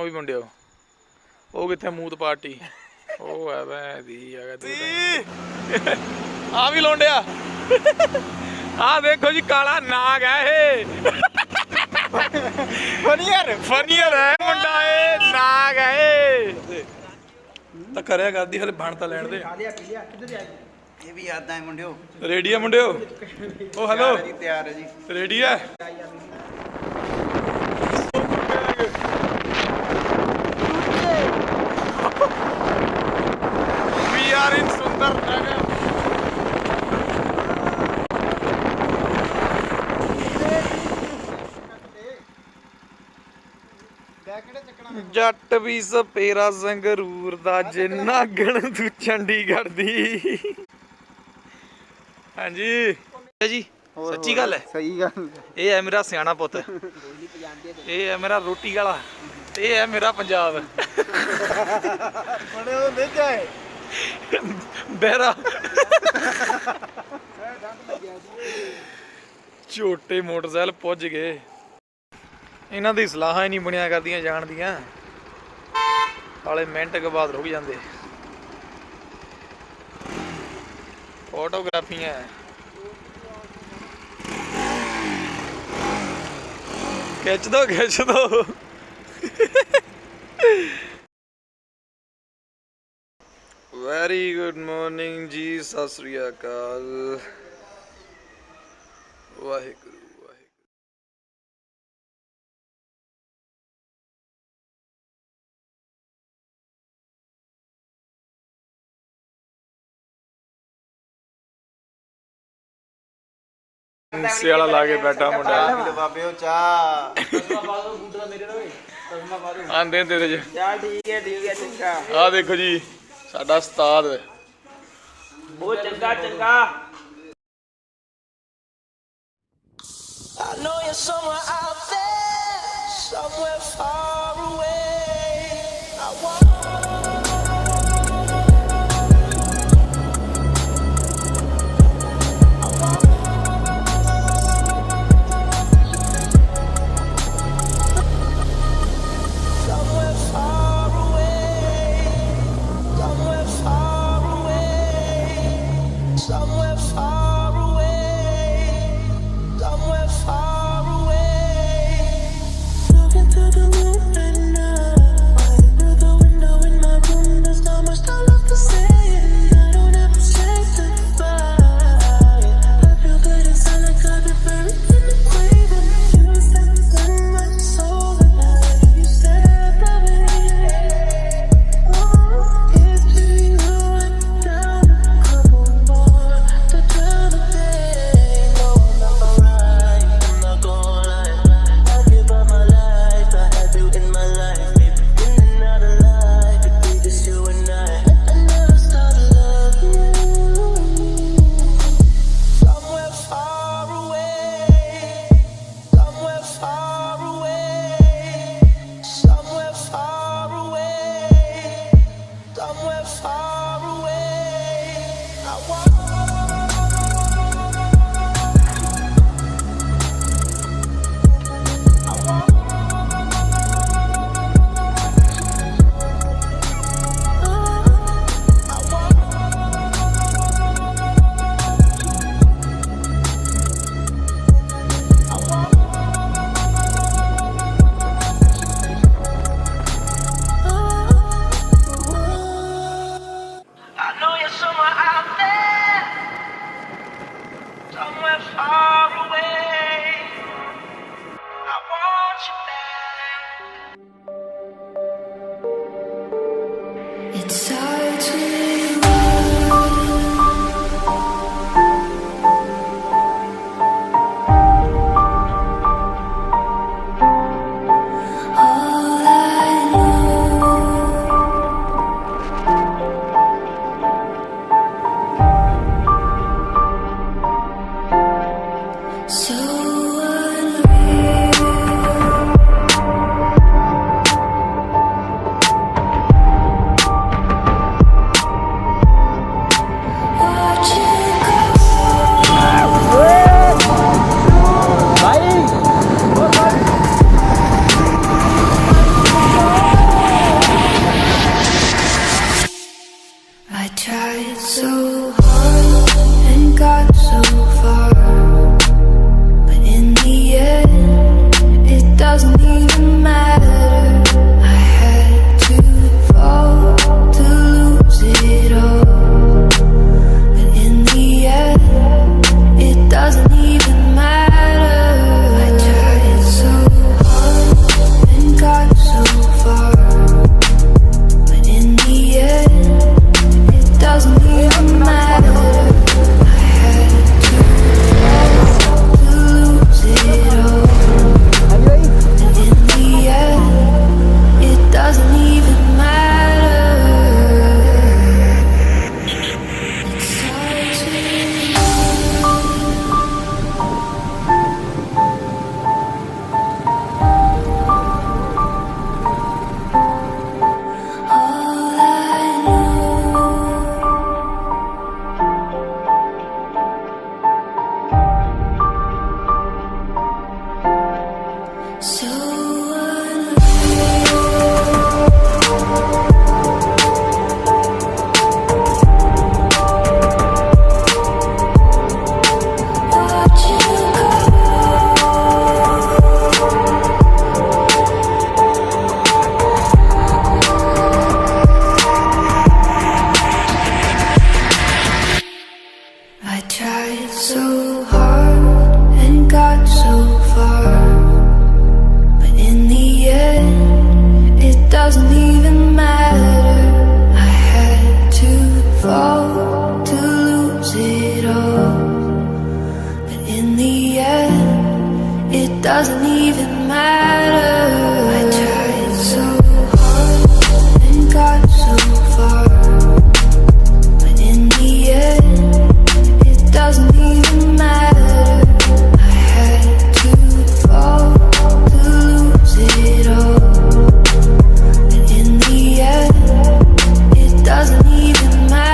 ਵੀ ਮੁੰਡਿਓ ਉਹ ਕਿੱਥੇ ਮੂਤ ਪਾਰਟੀ ਉਹ ਹੈ ਭੈਣ ਦੀ ਆ ਵੀ ਲੋਂਡਿਆ ਆ ਦੇਖੋ ਜੀ ਕਾਲਾ ਨਾਗ ਹੈ ਇਹ ਫਨੀਅਰ ਹੈ ਮੁੰਡਾ ਇਹ ਨਾਗ ਹੈ ਇਹ ਤਾਂ ਕਰਿਆ ਕਰਦੀ ਹਲੇ ਬਣ ਤਾਂ ਲੈਣ ਦੇ ਇਹ ਵੀ ਯਾਦਾਂ ਹੈ ਮੁੰਡਿਓ ਰੈਡੀ ਆ ਮੁੰਡਿਓ ਉਹ ਹੈਲੋ ਤਿਆਰ ਹੈ ਜੀ ਰੈਡੀ ਹੈ ਵੀ ਆਰ ਇਨ ਸੁੰਦਰ ਨਗਰ ਜੱਟ ਵੀ ਸਪੇਰਾ ਸੰਗਰੂਰ ਦਾ ਜਿੰਨਾ ਗਣ ਤੂੰ ਚੰਡੀਗੜ੍ਹ ਦੀ ਹਾਂਜੀ ਜੀ ਸੱਚੀ ਗੱਲ ਹੈ ਸਹੀ ਗੱਲ ਇਹ ਹੈ ਮੇਰਾ ਸਿਆਣਾ ਪੁੱਤ ਇਹ ਹੈ ਮੇਰਾ ਰੋਟੀ ਵਾਲਾ ਇਹ ਹੈ ਮੇਰਾ ਪੰਜਾਬ ਬੜੇ ਉਹ ਮੇਜਾ ਹੈ ਬਹਿਰਾ ਛੋਟੇ ਮੋਟਰਸਾਈਕਲ ਪੁੱਜ ਗਏ ਇਹਨਾਂ ਦੀ ਸਲਾਹਾਂ ਹੀ ਨਹੀਂ ਬਣਿਆ ਕਰਦੀਆਂ ਜਾਣ ਦੀਆਂ ਹਾਲੇ ਮਿੰਟ ਕੇ ਬਾਅਦ ਰੁਕ ਜਾਂਦੇ ਫੋਟੋਗ੍ਰਾਫੀਆਂ ਖਿੱਚ ਦੋ ਵੈਰੀ ਗੁੱਡ ਮਾਰਨਿੰਗ ਜੀ ਸਤਿ ਸ੍ਰੀ ਅਕਾਲ ਵਾਹਿਗੁਰੂ ਸੇ ਵਾਲਾ ਲਾ ਕੇ ਬੈਠਾ ਮੁੰਡਾ ਬਾਬਿਓ ਚਾਹ ਆਂਦੇ ਤੇਰੇ ਚ ਚੱਲ ਠੀਕ ਹੈ ਚੰਗਾ ਆਹ ਦੇਖੋ ਜੀ ਸਾਡਾ ਉਸਤਾਦ ਬਹੁਤ ਚੰਗਾ I know you're somewhere out there, somewhere far away. I want tried so hard and got so far, but in the end, it doesn't even matter. I had to fall to lose it all, but in the end, it doesn't even matter. I tried so hard and got so far, but in the end, it doesn't even matter. I had to fall to lose it all, but in the end, it doesn't even matter.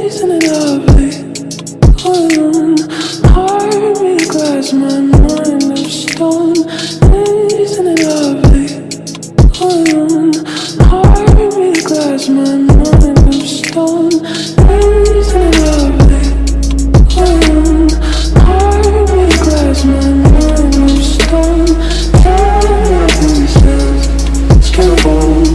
Isn't it lovely? Heart made of glass, my mind of stone. Isn't it lovely? Heart made of glass, my mind of stone. Isn't it lovely? Heart made of glass, my mind of stone. Everything says skin and bone.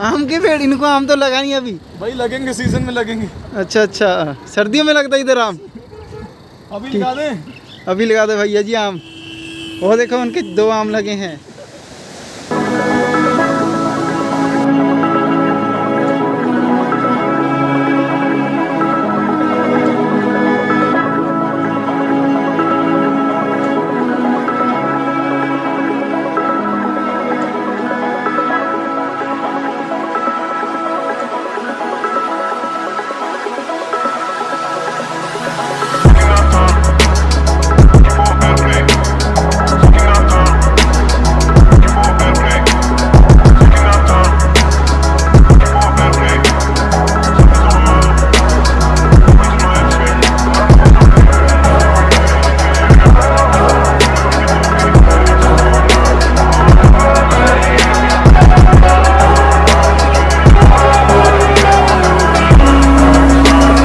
आम के पेड़, इनको आम तो लगा नहीं अभी भाई, लगेंगे सीजन में लगेंगे। अच्छा अच्छा, सर्दियों में लगता है इधर आम। अभी लगा दें? अभी लगा दे भैया जी आम। वो देखो उनके 2 आम लगे हैं।